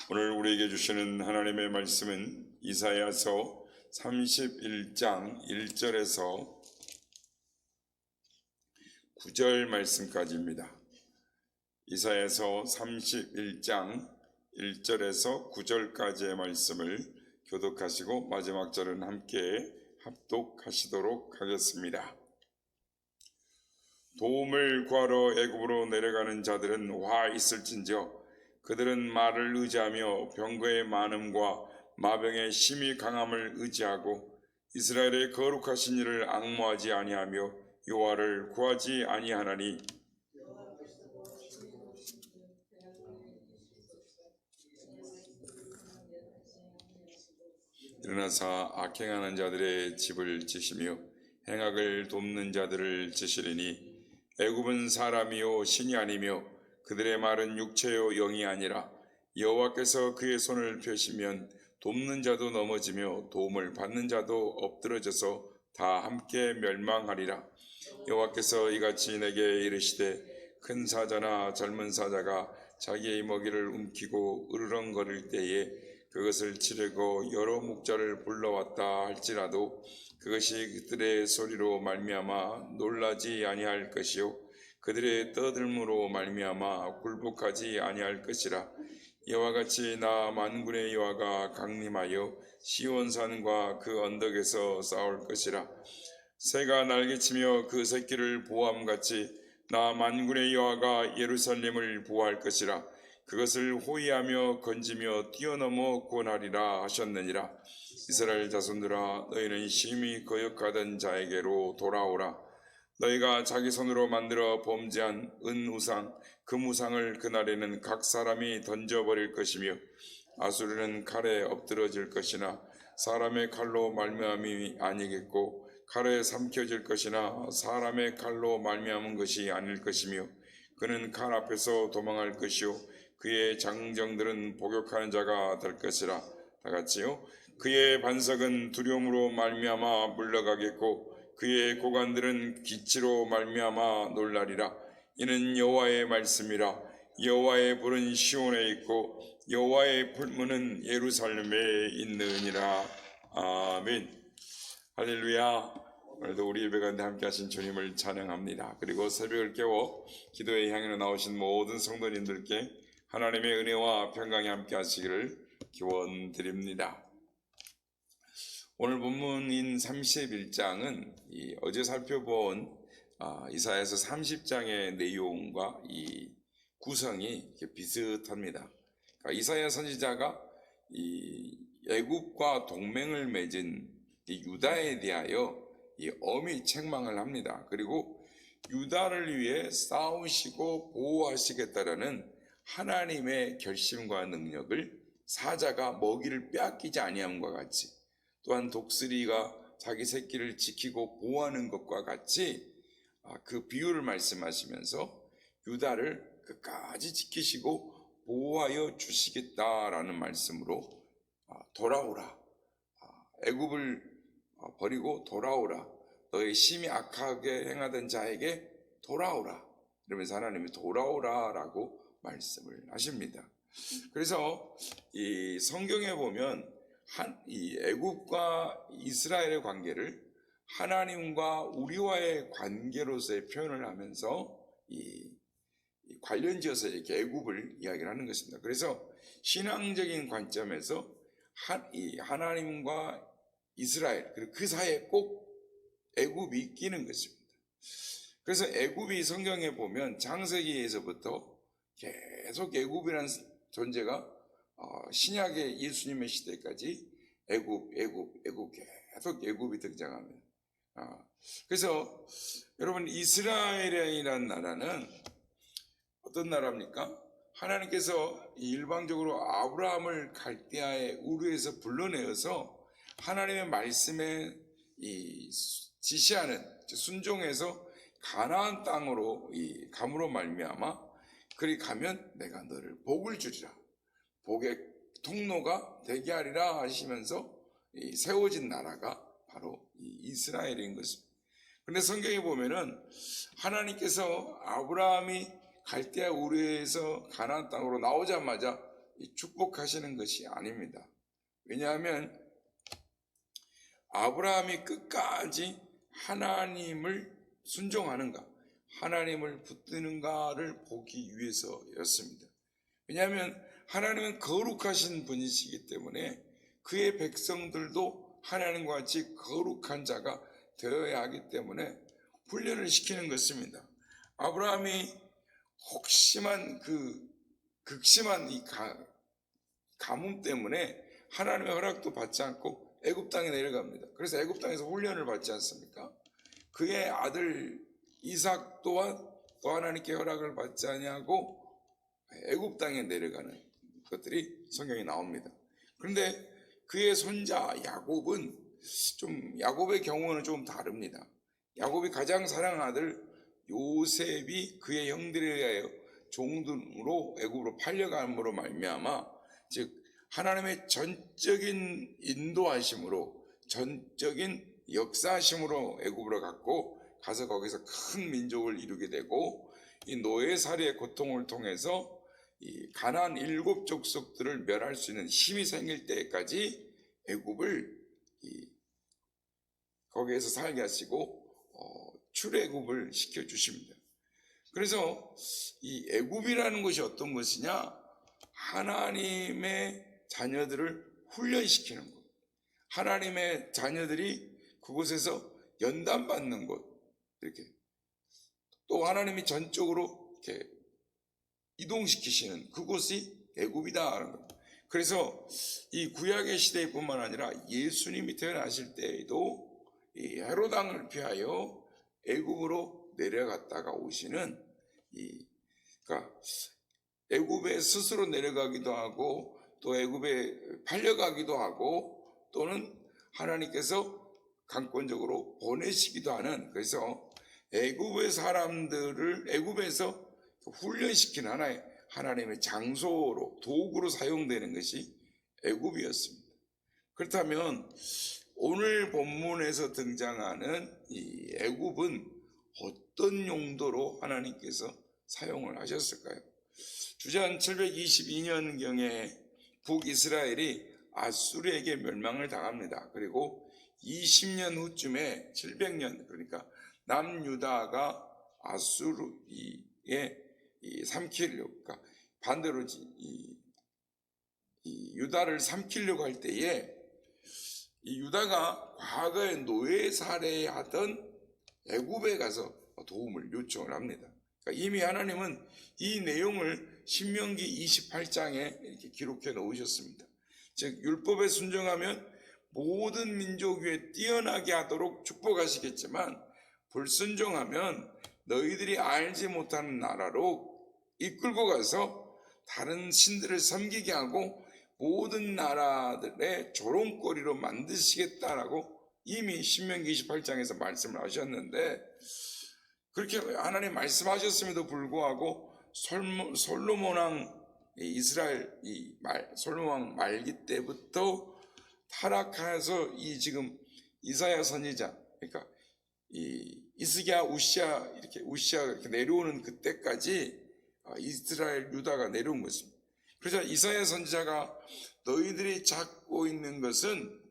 오늘 우리에게 주시는 하나님의 말씀은 이사야서 31장 1절에서 9절 말씀까지입니다. 이사야서 31장 1절에서 9절까지의 말씀을 교독하시고 마지막 절은 함께 합독하시도록 하겠습니다. 도움을 구하러 애굽으로 내려가는 자들은 와 있을진저 그들은 말을 의지하며 병거의 많음과 마병의 심히 강함을 의지하고 이스라엘의 거룩하신 이를 앙모하지 아니하며 여호와를 구하지 아니하나니 일어나사 악행하는 자들의 집을 지시며 행악을 돕는 자들을 지시리니 애굽은 사람이요 신이 아니며 그들의 말은 육체요 영이 아니라 여호와께서 그의 손을 펴시면 돕는 자도 넘어지며 도움을 받는 자도 엎드러져서 다 함께 멸망하리라. 여호와께서 이같이 내게 이르시되 큰 사자나 젊은 사자가 자기의 먹이를 움키고 으르렁거릴 때에 그것을 치려고 여러 목자를 불러왔다 할지라도 그것이 그들의 소리로 말미암아 놀라지 아니할 것이요 그들의 떠들므로 말미암아 굴복하지 아니할 것이라. 이와 같이 나 만군의 여호와가 강림하여 시온산과 그 언덕에서 싸울 것이라. 새가 날개치며 그 새끼를 보호함같이 나 만군의 여호와가 예루살렘을 보호할 것이라. 그것을 호위하며 건지며 뛰어넘어 구원하리라 하셨느니라. 이스라엘 자손들아 너희는 심히 거역하던 자에게로 돌아오라. 너희가 자기 손으로 만들어 범죄한 은우상 금우상을 그날에는 각 사람이 던져버릴 것이며 아수르는 칼에 엎드러질 것이나 사람의 칼로 말미암이 아니겠고 칼에 삼켜질 것이나 사람의 칼로 말미암은 것이 아닐 것이며 그는 칼 앞에서 도망할 것이요 그의 장정들은 복역하는 자가 될 것이라. 다같이요 그의 반석은 두려움으로 말미암아 물러가겠고 그의 고관들은 기치로 말미암아 놀라리라. 이는 여호와의 말씀이라. 여호와의 불은 시온에 있고 여호와의 불문은 예루살렘에 있느니라. 아멘. 할렐루야. 오늘도 우리 예배 가운데 함께 하신 주님을 찬양합니다. 그리고 새벽을 깨워 기도의 향연에 나오신 모든 성도님들께 하나님의 은혜와 평강이 함께 하시기를 기원드립니다. 오늘 본문인 31장은 어제 살펴본 이사야서 30장의 내용과 이 구성이 비슷합니다. 그러니까 이사야 선지자가 이 애굽과 동맹을 맺은 이 유다에 대하여 엄히 책망을 합니다. 그리고 유다를 위해 싸우시고 보호하시겠다라는 하나님의 결심과 능력을 사자가 먹이를 빼앗기지 아니함과 같이 또한 독수리가 자기 새끼를 지키고 보호하는 것과 같이 그 비유를 말씀하시면서 유다를 끝까지 지키시고 보호하여 주시겠다라는 말씀으로 돌아오라. 애굽을 버리고 돌아오라. 너의 심히 악하게 행하던 자에게 돌아오라. 이러면서 하나님이 돌아오라라고 말씀을 하십니다. 그래서 이 성경에 보면 이 애굽과 이스라엘의 관계를 하나님과 우리와의 관계로서의 표현을 하면서 이 관련지어서 이렇게 애굽을 이야기를 하는 것입니다. 그래서 신앙적인 관점에서 이 하나님과 이스라엘 그리고 그 사이에 꼭 애굽이 끼는 것입니다. 그래서 애굽이 성경에 보면 창세기에서부터 계속 애굽이라는 존재가 신약의 예수님의 시대까지 애굽 계속 애굽이 등장합니다. 그래서 여러분 이스라엘이라는 나라는 어떤 나라입니까? 하나님께서 일방적으로 아브라함을 갈대아의 우르에서 불러내어서 하나님의 말씀에 지시하는 순종해서 가나안 땅으로 감으로 말미암아 그리 가면 내가 너를 복을 주리라. 복의 통로가 되게 하리라 하시면서 세워진 나라가 바로 이스라엘인 것입니다. 그런데 성경에 보면은 하나님께서 아브라함이 갈대아 우르에서 가나안 땅으로 나오자마자 축복하시는 것이 아닙니다. 왜냐하면 아브라함이 끝까지 하나님을 순종하는가, 하나님을 붙드는가를 보기 위해서였습니다. 왜냐하면 하나님은 거룩하신 분이시기 때문에 그의 백성들도 하나님과 같이 거룩한 자가 되어야 하기 때문에 훈련을 시키는 것입니다. 아브라함이 혹심한 극심한 이 가뭄 때문에 하나님의 허락도 받지 않고 애굽 땅에 내려갑니다. 그래서 애굽 땅에서 훈련을 받지 않습니까? 그의 아들 이삭 또한 또 하나님께 허락을 받지 아니하고 애굽 땅에 내려가는 것들이 성경에 나옵니다. 그런데 그의 손자 야곱의 경우는 좀 다릅니다. 야곱이 가장 사랑하는 아들 요셉이 그의 형들에 의하여 종으로 애굽으로 팔려감으로 말미암아, 즉 하나님의 전적인 인도하심으로, 전적인 역사하심으로 애굽으로 가서 거기서 큰 민족을 이루게 되고, 이 노예살이의 고통을 통해서 이 가나안 7 족속들을 멸할 수 있는 힘이 생길 때까지 애굽을 거기에서 살게 하시고 출애굽을 시켜 주십니다. 그래서 이 애굽이라는 것이 어떤 것이냐? 하나님의 자녀들을 훈련시키는 것, 하나님의 자녀들이 그곳에서 연단받는 것, 이렇게 또 하나님이 전적으로 이렇게 이동시키시는 그곳이 애굽이다 하는 것. 그래서 이 구약의 시대뿐만 아니라 예수님이 태어나실 때에도 이 헤롯 왕을 피하여 애굽으로 내려갔다가 오시는 그러니까 애굽에 스스로 내려가기도 하고 또 애굽에 팔려가기도 하고 또는 하나님께서 강권적으로 보내시기도 하는, 그래서 애굽의 사람들을 애굽에서 훈련시킨 하나님의 장소로, 도구로 사용되는 것이 애굽이었습니다. 그렇다면 오늘 본문에서 등장하는 이 애굽은 어떤 용도로 하나님께서 사용을 하셨을까요? 주전 722년경에 북이스라엘이 아수르에게 멸망을 당합니다. 그리고 20년 후쯤에 700년, 그러니까 남유다가 아수르에 삼키려고, 그러니까 반대로 이 유다를 삼키려고 할 때에 이 유다가 과거에 노예 살해하던 애굽에 가서 도움을 요청을 합니다. 그러니까 이미 하나님은 이 내용을 신명기 28장에 이렇게 기록해 놓으셨습니다. 즉 율법에 순종하면 모든 민족 위에 뛰어나게 하도록 축복하시겠지만 불순종하면 너희들이 알지 못하는 나라로 이끌고 가서 다른 신들을 섬기게 하고 모든 나라들의 조롱거리로 만드시겠다라고 이미 신명기 28장에서 말씀을 하셨는데, 그렇게 하나님 말씀하셨음에도 불구하고 솔로몬 왕 솔로몬 왕 말기 때부터 타락해서 지금 이사야 선지자, 그러니까 이스기야, 우시야 이렇게 내려오는 그때까지 이스라엘 유다가 내려온 것입니다. 그래서 이사야 선지자가 너희들이 잡고 있는 것은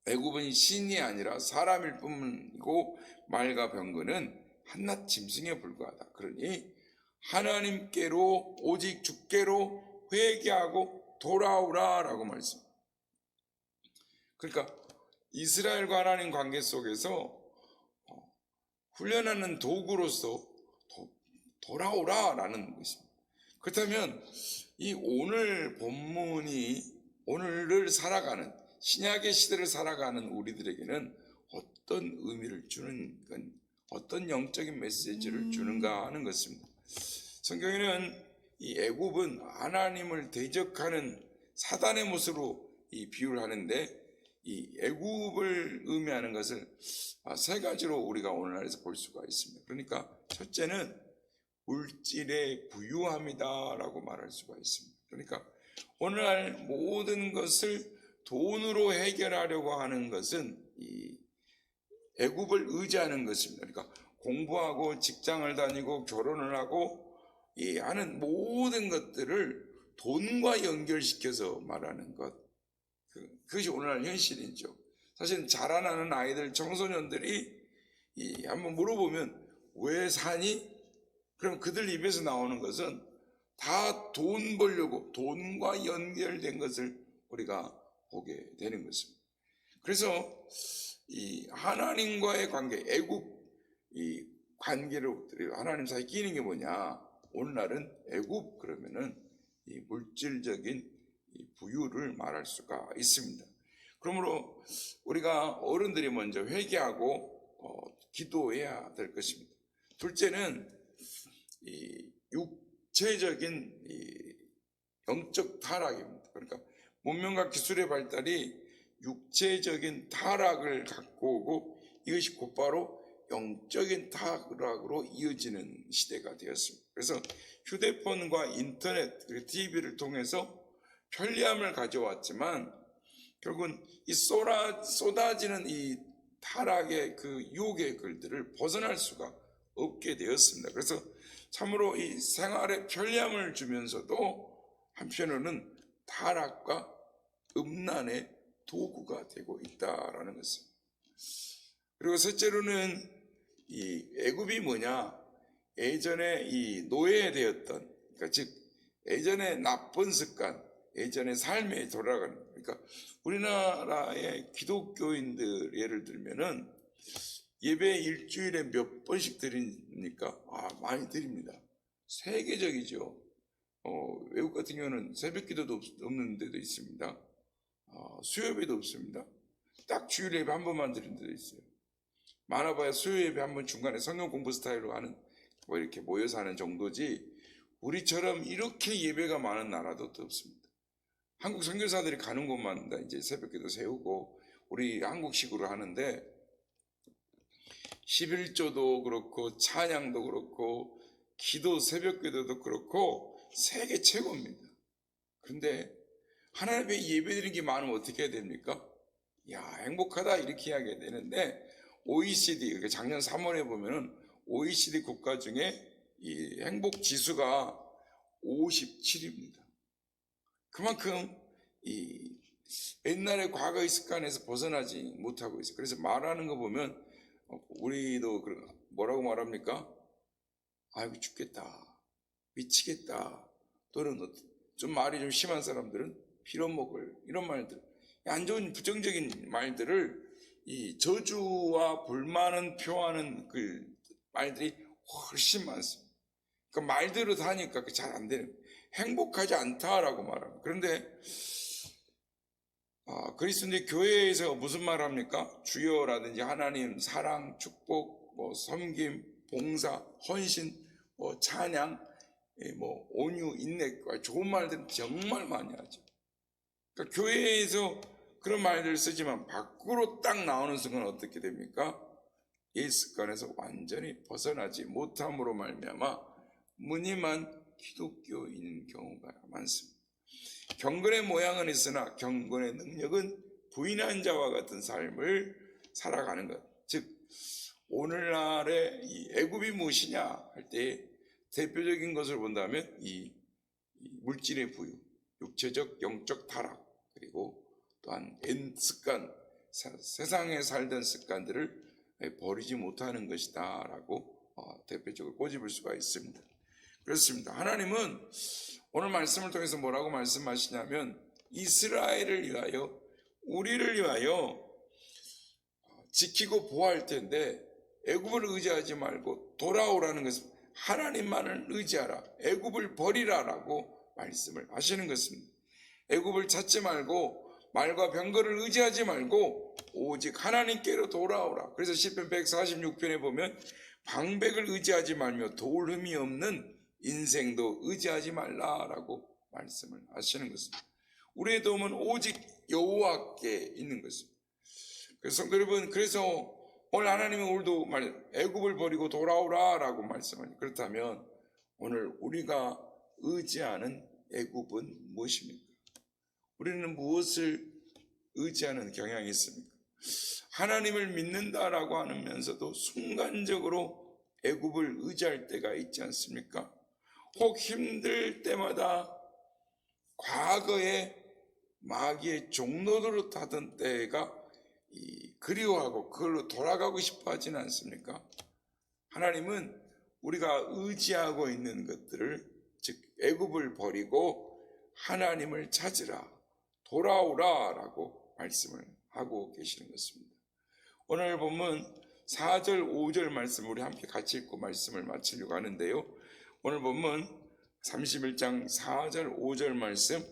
애굽은 신이 아니라 사람일 뿐이고 말과 병거는 한낱 짐승에 불과하다. 그러니 하나님께로 오직 주께로 회개하고 돌아오라라고 말씀. 그러니까 이스라엘과 하나님 관계 속에서 훈련하는 도구로서 돌아오라라는 것입니다. 그렇다면 이 오늘 본문이 오늘을 살아가는 신약의 시대를 살아가는 우리들에게는 어떤 의미를 주는 건, 어떤 영적인 메시지를 주는가 하는 것입니다. 성경에는 이 애굽은 하나님을 대적하는 사단의 모습으로 비유를 하는데, 이 애굽을 의미하는 것을 세 가지로 우리가 오늘날에서 볼 수가 있습니다. 그러니까 첫째는 물질의 부유함이다라고 말할 수가 있습니다. 그러니까 오늘날 모든 것을 돈으로 해결하려고 하는 것은 이 애굽을 의지하는 것입니다. 그러니까 공부하고 직장을 다니고 결혼을 하고 하는 모든 것들을 돈과 연결시켜서 말하는 것, 그것이 오늘날 현실이죠. 사실 자라나는 아이들, 청소년들이 한번 물어보면 왜 사니? 그럼 그들 입에서 나오는 것은 다 돈 벌려고 돈과 연결된 것을 우리가 보게 되는 것입니다. 그래서 이 하나님과의 관계, 애굽 이 관계를 하나님 사이에 끼는 게 뭐냐? 오늘날은 애굽 그러면은 이 물질적인 이 부유를 말할 수가 있습니다. 그러므로 우리가 어른들이 먼저 회개하고 기도해야 될 것입니다. 둘째는 이 육체적인 이 영적 타락입니다. 그러니까 문명과 기술의 발달이 육체적인 타락을 갖고 오고 이것이 곧바로 영적인 타락으로 이어지는 시대가 되었습니다. 그래서 휴대폰과 인터넷 그리고 TV를 통해서 편리함을 가져왔지만 결국은 이 쏟아지는 이 타락의 그 유혹의 글들을 벗어날 수가 없게 되었습니다. 그래서 참으로 이 생활에 편리함을 주면서도 한편으로는 타락과 음란의 도구가 되고 있다라는 것입니다. 그리고 셋째로는 이 애굽이 뭐냐? 예전에 이 노예되었던, 그러니까 즉 예전에 나쁜 습관, 예전의 삶에 돌아가는. 그러니까 우리나라의 기독교인들 예를 들면은 예배 일주일에 몇 번씩 드립니까? 많이 드립니다. 세계적이죠. 외국 같은 경우는 새벽기도도 없는 데도 있습니다. 수요예배도 없습니다. 딱 주일 예배 한 번만 드리는 데도 있어요. 많아봐야 수요예배 한 번 중간에 성경 공부 스타일로 하는 뭐 이렇게 모여서 하는 정도지 우리처럼 이렇게 예배가 많은 나라도 또 없습니다. 한국 선교사들이 가는 곳만 이제 새벽기도 세우고 우리 한국식으로 하는데 11조도 그렇고 찬양도 그렇고 기도 새벽기도도 그렇고 세계 최고입니다. 그런데 하나님의 예배드리는 게 많으면 어떻게 해야 됩니까? 행복하다 이렇게 이야기해야 되는데 OECD, 그러니까 작년 3월에 보면은 OECD 국가 중에 이 행복 지수가 57입니다. 그만큼 이 옛날의 과거의 습관에서 벗어나지 못하고 있어요. 그래서 말하는 거 보면 우리도 뭐라고 말합니까? 아이고 죽겠다, 미치겠다, 또는 좀 말이 좀 심한 사람들은 빌어먹을 이런 말들, 안 좋은 부정적인 말들을 이 저주와 불만은 표하는 그 말들이 훨씬 많습니다. 그 말대로 다니까 잘 안 되는, 행복하지 않다라고 말합니다. 그런데 그리스도인의 교회에서 무슨 말 합니까? 주여라든지 하나님, 사랑, 축복, 섬김, 봉사, 헌신, 찬양, 온유, 인내, 좋은 말들은 정말 많이 하죠. 그러니까 교회에서 그런 말들을 쓰지만 밖으로 딱 나오는 순간 어떻게 됩니까? 이 습관에서 완전히 벗어나지 못함으로 말미암아 무늬만 기독교인 경우가 많습니다. 경건의 모양은 있으나 경건의 능력은 부인한 자와 같은 삶을 살아가는 것. 즉 오늘날의 이 애굽이 무엇이냐 할 때 대표적인 것을 본다면 이 물질의 부유, 육체적 영적 타락, 그리고 또한 습관, 세상에 살던 습관들을 버리지 못하는 것이다 라고 대표적으로 꼬집을 수가 있습니다. 그렇습니다. 하나님은 오늘 말씀을 통해서 뭐라고 말씀하시냐면 이스라엘을 위하여, 우리를 위하여 지키고 보호할 텐데 애굽을 의지하지 말고 돌아오라는 것은 하나님만을 의지하라, 애굽을 버리라라고 말씀을 하시는 것입니다. 애굽을 찾지 말고 말과 병거를 의지하지 말고 오직 하나님께로 돌아오라. 그래서 시편 146편에 보면 방백을 의지하지 말며 도울 흠이 없는 인생도 의지하지 말라라고 말씀을 하시는 것입니다. 우리의 도움은 오직 여호와께 있는 것입니다. 그래서 여러분, 그래서 오늘 하나님은 오늘도 애굽을 버리고 돌아오라라고 말씀하니, 그렇다면 오늘 우리가 의지하는 애굽은 무엇입니까? 우리는 무엇을 의지하는 경향이 있습니까? 하나님을 믿는다라고 하면서도 순간적으로 애굽을 의지할 때가 있지 않습니까? 혹 힘들 때마다 과거에 마귀의 종노릇 하던 때가 그리워하고 그걸로 돌아가고 싶어 하지는 않습니까? 하나님은 우리가 의지하고 있는 것들을, 즉 애굽을 버리고 하나님을 찾으라, 돌아오라 라고 말씀을 하고 계시는 것입니다. 오늘 보면 4절 5절 말씀 우리 함께 같이 읽고 말씀을 마치려고 하는데요, 오늘 보면 31장 4절 5절 말씀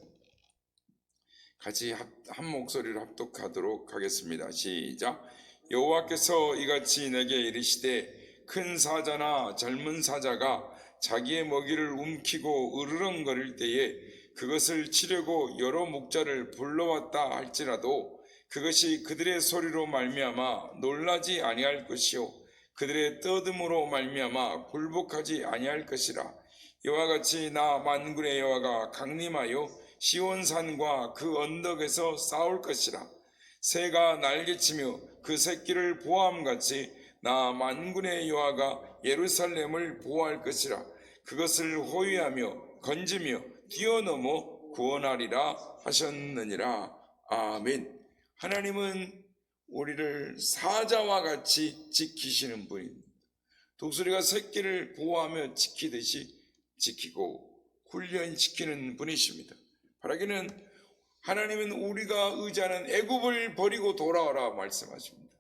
같이 한 목소리로 합독하도록 하겠습니다. 시작. 여호와께서 이같이 내게 이르시되 큰 사자나 젊은 사자가 자기의 먹이를 움키고 으르렁거릴 때에 그것을 치려고 여러 목자를 불러왔다 할지라도 그것이 그들의 소리로 말미암아 놀라지 아니할 것이요 그들의 떠듦으로 말미암아 굴복하지 아니할 것이라. 이와 같이 나 만군의 여호와가 강림하여 시온산과 그 언덕에서 싸울 것이라. 새가 날개치며 그 새끼를 보호함같이 나 만군의 여호와가 예루살렘을 보호할 것이라. 그것을 호위하며 건지며 뛰어넘어 구원하리라 하셨느니라. 아멘. 하나님은 우리를 사자와 같이 지키시는 분입니다. 독수리가 새끼를 보호하며 지키듯이 지키고 훈련시키는 분이십니다. 바라기는 하나님은 우리가 의지하는 애굽을 버리고 돌아오라 말씀하십니다.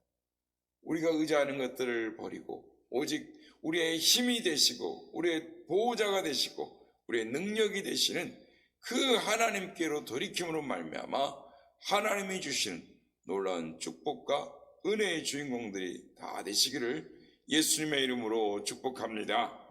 우리가 의지하는 것들을 버리고 오직 우리의 힘이 되시고 우리의 보호자가 되시고 우리의 능력이 되시는 그 하나님께로 돌이킴으로 말미암아 하나님이 주시는 놀라운 축복과 은혜의 주인공들이 다 되시기를 예수님의 이름으로 축복합니다.